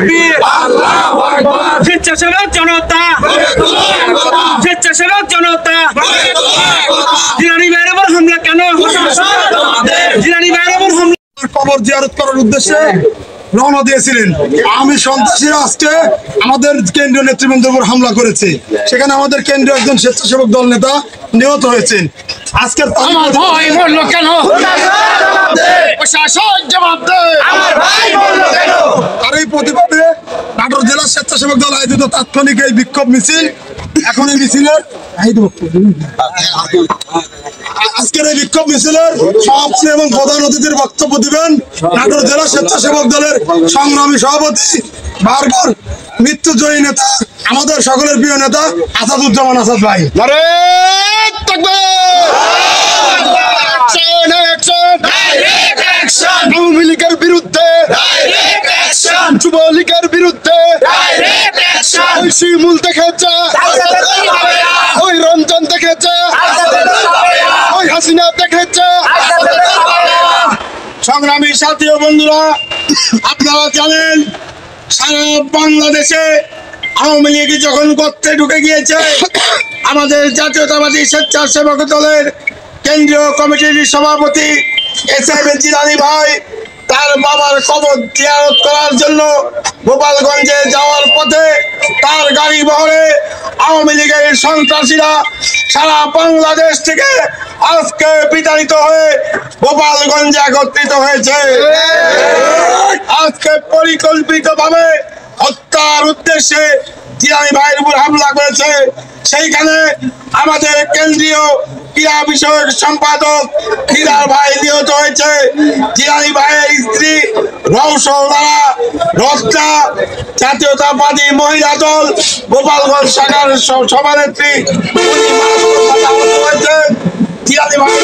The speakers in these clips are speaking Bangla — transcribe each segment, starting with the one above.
তাকবীর, স্বেচ্ছাসেবক জনতা, স্বেচ্ছাসেবক জনতা। জিলানী ভাইয়ের উপর হামলা কেন? জিলানী ভাইয়ের উপর হামলা কবর জিয়ারত করার উদ্দেশ্যে রওনা দিয়েছিলেন। আমি সন্ত্রাসীরা আজকে আমাদের কেন্দ্রীয় নেতৃবৃন্দের উপর হামলা করেছে। সেখানে আমাদের কেন্দ্রীয় একজন স্বেচ্ছাসেবক দল নেতা নিহত হয়েছেন। আজকের আর এই প্রতিবাদে নাটোর জেলা স্বেচ্ছাসেবক দল আয়োজিত তাৎক্ষণিক এই বিক্ষোভ মিছিল, এখন এই মিছিলের আজকের এই বিক্ষোভ মিছিলের সভাপতি এবং প্রধান অতিথির বক্তব্য দিবেন নাটোর জেলা স্বেচ্ছাসেবক দলের সংগ্রামী সভাপতি, বারবার মৃত্যুজয়ী নেতা, আমাদের সকলের প্রিয় নেতা আসাদুজ্জামান আসাদ ভাই। আওয়ামী লীগের বিরুদ্ধে, যুবলীগের বিরুদ্ধে ওই শিমুল দেখেছে, ওই রঞ্জন দেখেছে, ওই হাসিনা দেখেছে। সংগ্রামী সাথী ও বন্ধুরা, আপনারা জানেন সারা বাংলাদেশে আওয়ামী লীগ যখন গর্তে ঢুকে গিয়েছে, আমাদের জাতীয়তাবাদী স্বেচ্ছাসেবক দলের কেন্দ্রীয় কমিটির সভাপতি এসএম জিলানী ভাই তার বাবার কবর জিয়ারত করার জন্য গোপালগঞ্জে যাওয়ার পথে তার গাড়ি বহরে আওয়ামী লীগের সন্ত্রাসীরা সারা বাংলাদেশ থেকে আজকে বিতাড়িত হয়ে গোপালগঞ্জে একত্রিত হয়েছে। আজকে পরিকল্পিতভাবে হত্যার উদ্দেশ্যে জিলানী ভাইয়ের উপর হামলা করেছে। সেইখানে আমাদের কেন্দ্রীয় ক্রীড়া বিষয়ক সম্পাদক খিদার ভাই নিহত হয়েছে। জিলানী ভাইয়ের স্ত্রী রওশনা রত্না জাতীয়তাবাদী মহিলা দল গোপালগঞ্জ শাখার সভানেত্রী আহত হয়েছে। জিলানী ভাই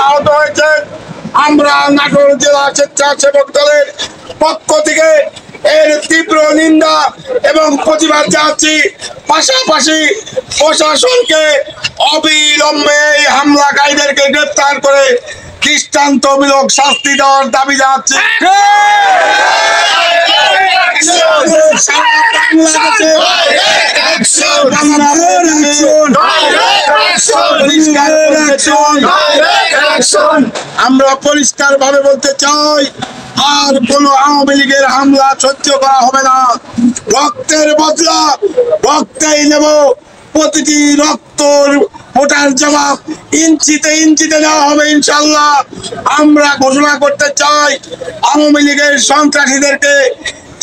আহত হয়েছে। আমরা নাটোর জেলা স্বেচ্ছাসেবক দলের পক্ষ থেকে এর তীব্র নিন্দা এবং প্রতিবাদ জানাচ্ছি। পাশাপাশি প্রশাসনকে অবিলম্বে এই হামলাকারীদেরকে গ্রেপ্তার করে দৃষ্টান্তমূলক শাস্তি দেওয়ার দাবি জানাচ্ছি। আমরা পরিষ্কার ভাবে বলতে চাই, আর কোন আওয়ামী লীগের হামলা সহ্য করা হবে না। রক্তের বদলা রক্তেই নেব। প্রতিটি রক্তর ভোটার জবাব ইঞ্চিতে ইঞ্চিতে নেওয়া হবে ইনশাল্লাহ। আমরা ঘোষণা করতে চাই, আওয়ামী লীগের সন্ত্রাসীদেরকে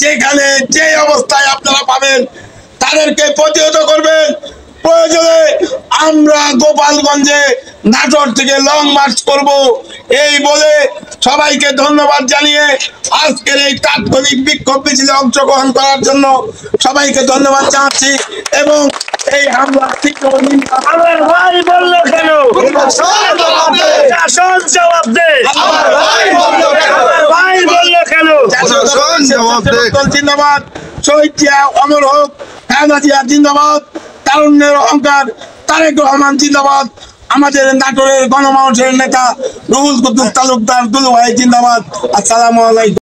যেখানে যে অবস্থায় আপনারা পাবেন তাদেরকে প্রতিহত করবেন। প্রয়োজনে আমরা গোপালগঞ্জে নাটোর থেকে লং মার্চ করব। এই বলে সবাইকে ধন্যবাদ জানিয়ে আজকের এই তাৎক্ষণিক বিক্ষোভ মিছিলে অংশগ্রহণ করার জন্য সবাইকে ধন্যবাদ জানাচ্ছি এবং এই হামলা আমার ভাই বলল কেন? শাসন জবাব দে। আমার ভাই বলল কেন? জিন্দাবাদ। শহীদ জিয়া অমর হোক। খালেদা জিয়া জিন্দাবাদ। তারুণ্যের অহংকার তারেক রহমান জিন্দাবাদ। আমাদের নাটোরের গণমানুষের নেতা রুহুল কুতুব তালুকদার দুলু ভাই জিন্দাবাদ। আসসালামু আলাইকুম।